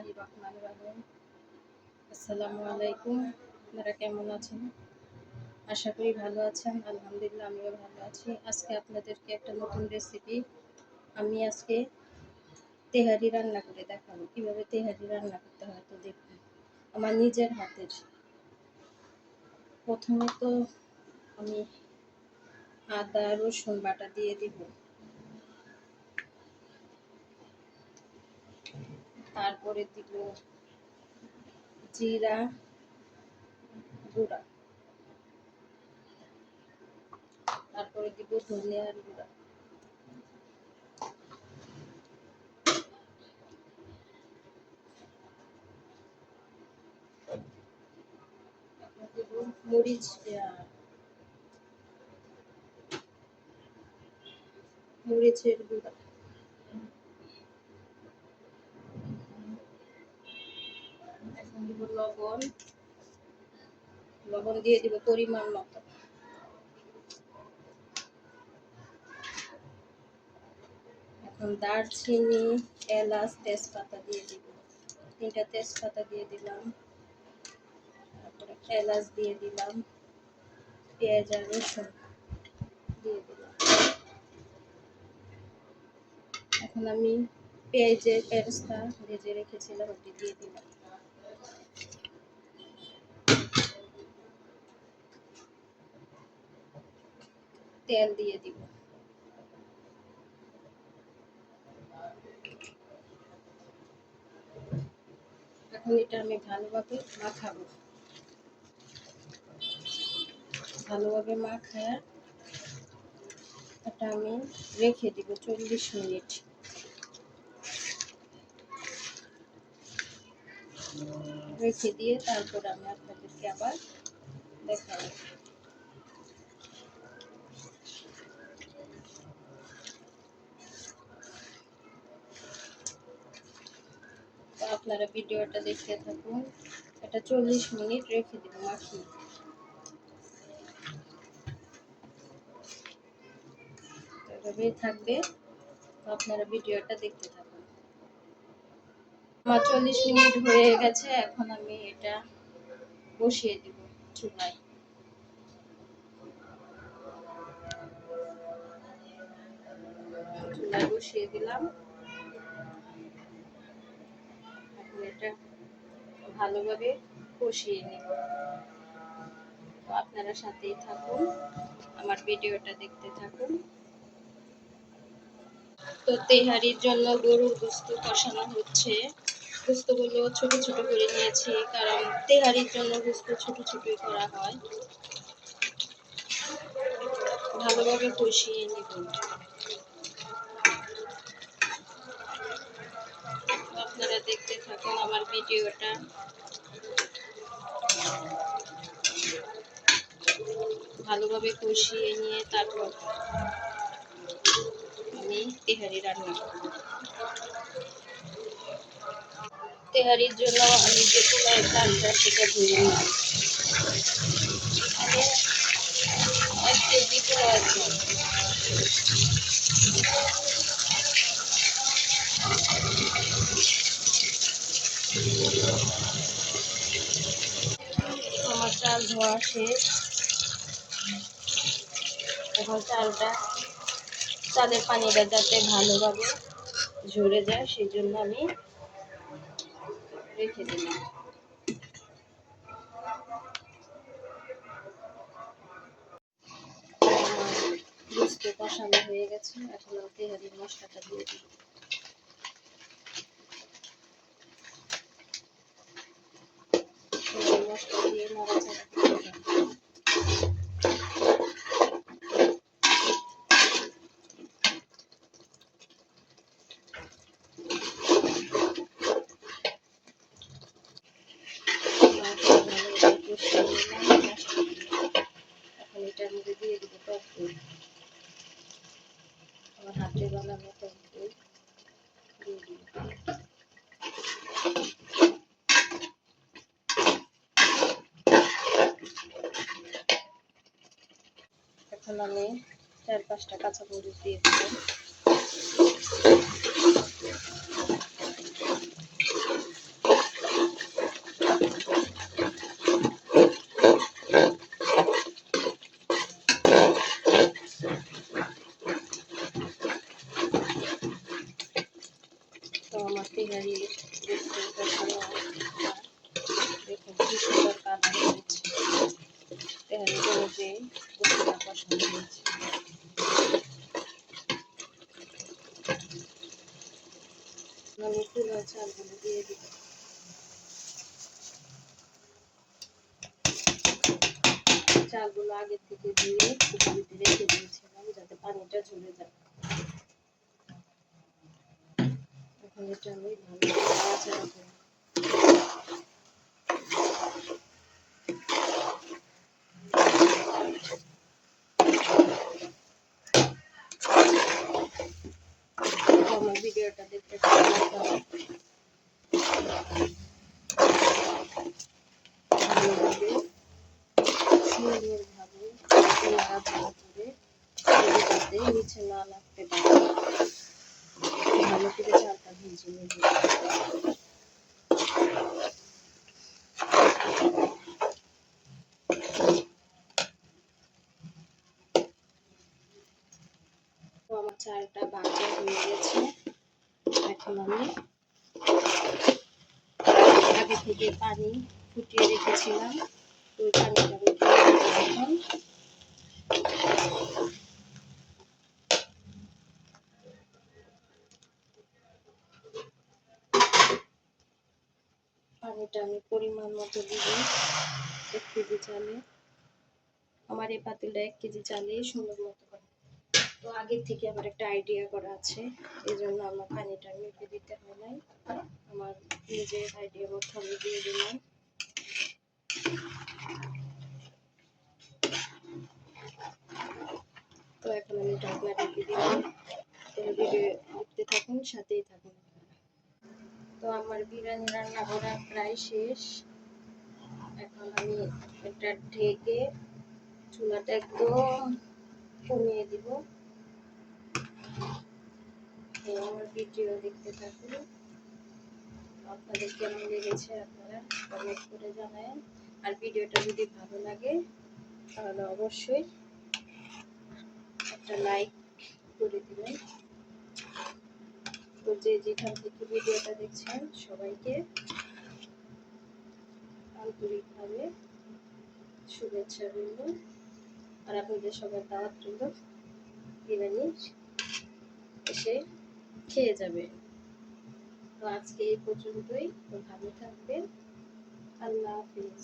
বিসমিল্লাহির রহমানির রহিম। আসসালামু আলাইকুম। আপনারা কেমন আছেন? আশা করি ভালো আছেন। আলহামদুলিল্লাহ আমিও ভালো আছি। আজকে আপনাদেরকে একটা নতুন রেসিপি আমি আজকে তেহারি রান্না করে দেখাবো। কিভাবে তেহারি রান্না করতে হয় তো দেখুন। আমার নিজের হাতের। প্রথমে তো আমি আদা রসুন বাটা দিয়ে দিব। তারপরে দিব জিরা গুঁড়া, তারপরে দিব ধনিয়ার গুঁড়া, দিব মরিচের গুঁড়া, এখন দিব লবণ দিয়ে দিব পরিমাণ মতো। এখন দারচিনি, এলাচ, তেজপাতা দিয়ে দিব। 3টা তেজপাতা দিয়ে দিলাম, তারপরে এলাচ দিয়ে দিলাম, পেঁয়াজ আর রসুন দিয়ে দিলাম। এখন আমি পেঁয়াজের পেস্টটা ভেজে রেখেছিলাম ওটি দিয়ে দিলাম। তেল দিয়ে দিব। এখন এটা আমি ভালোভাবে মাখাবো। ভালোভাবে মাখায় এটা আমি রেখে দিব 40 মিনিট। রেখে দিয়ে তারপর আমি আপনাদেরকে আবার দেখাবো। তো আপনারা ভিডিওটা দেখতে থাকুন। এটা 40 মিনিট রেখে দিব মাখিয়ে। এভাবেই থাকবে, তো আপনারা ভিডিওটা দেখতে থাকুন। আমার 40 মিনিট হয়ে গেছে। এখন আমি এটা বসিয়ে দিব চুলায়। চুলায় বসিয়ে দিলাম। এখন এটা ভালোভাবে কষিয়ে নিব। তো আপনারা সাথেই থাকুন, আমার ভিডিওটা দেখতে থাকুন। তো তেহারির জন্য গরুর গোশত কষানো হচ্ছে। গোশতগুলো ছোট ছোট করে নিয়েছি, কারণ তেহারির জন্য গোশত ছোট ছোটই করা হয়। ভালোভাবে কষিয়ে নিব। আপনারা দেখতে থাকুন আমার ভিডিওটা। ভালোভাবে কষিয়ে নিয়ে তারপর আমি তেহারি রান্না করব। তেহারির জন্য আমি যে পোলাওয়ের চালটা সেটা ধুয়ে নিই। এখানে 1 কেজি পোলাওয়ের চাল। আমার চাল ধোয়া শেষ। এখন চালের পানিটা যাতে ভালোভাবে ঝরে যায় সেই জন্য আমি রেখে দিলাম। গোশত কষানো হয়ে গেছে। এখন আমি তেহারির মশলাটা দিয়ে দিই। মশলা দিয়ে নাড়াচাড়া করতে হবে। এখন এটার মধ্যে দিয়ে দিব টক দই। আমার হাতে বানানো টক দই দিয়ে দিব। এখন আমি 4-5টা কাঁচামরিচ দিয়ে দিব। গোস্তের কষানো। দেখুন কি সুন্দর কালার হয়েছে, তেহারির অনুযায়ী গোস্তটা কষানো হয়েছে। আমি তুলা চালগুলো দিয়ে দিব। চালগুলো আগে থেকে ধুয়ে কুকারিতে রেখে দিয়েছিলাম যাতে পানিটা ঝরে যায়। এখন এটা আমি ভালো করে নাড়াচাড়া করব। আমার ভিডিওটা দেখতে ভালোভাবে সুন্দরভাবে নাড়াচাড়া করে যাতে নিচে না লাগতে পারে, ভালো করে চালটা ভেজে নেব। তো আমার চালটা ভাজা হয়ে গেছে। এখন আমি আগে থেকে পানি ফুটিয়ে রেখেছিলাম, ওই পানিটা আমি দিয়ে দেবো। এখন পানিটা আমি পরিমাণ মতো দিব। 1 কেজি চালে, আমার এই পাতিলটা 1 কেজি চালে সুন্দর মতো করে। তো আগে থেকে আমার একটা আইডিয়া করা আছে, এই জন্য আমার পানিটা মেপে দিতে হয় নাই, আমার নিজের আইডিয়া মতো আমি দিয়ে দিলাম। তো এখন আমি ঢাকনা ঢেকে দিলাম। ভিডিও দেখতে থাকুন, সাথেই থাকুন। তো আমার বিরিয়ানি রান্না করা প্রায় শেষ। এখন আমি এটা ঢেকে চুলাটা একদম কমিয়ে দিব। তো আমার ভিডিও দেখতে থাকুন, আপনাদের কেমন লেগেছে আপনারা কমেন্ট করে জানাবেন। আর ভিডিওটা যদি ভালো লাগে তাহলে অবশ্যই একটা লাইক করে দিবেন। তো যে যেখান থেকে ভিডিওটা দেখছেন সবাইকে আন্তরিকভাবে শুভেচ্ছা রইল, আর আপনাদের সবার দাওয়াত রইল বিরিয়ানি এসে খেয়ে যাবে। তো আজকে এই পর্যন্তই। তো ভালো থাকবেন। আল্লাহ হাফিজ।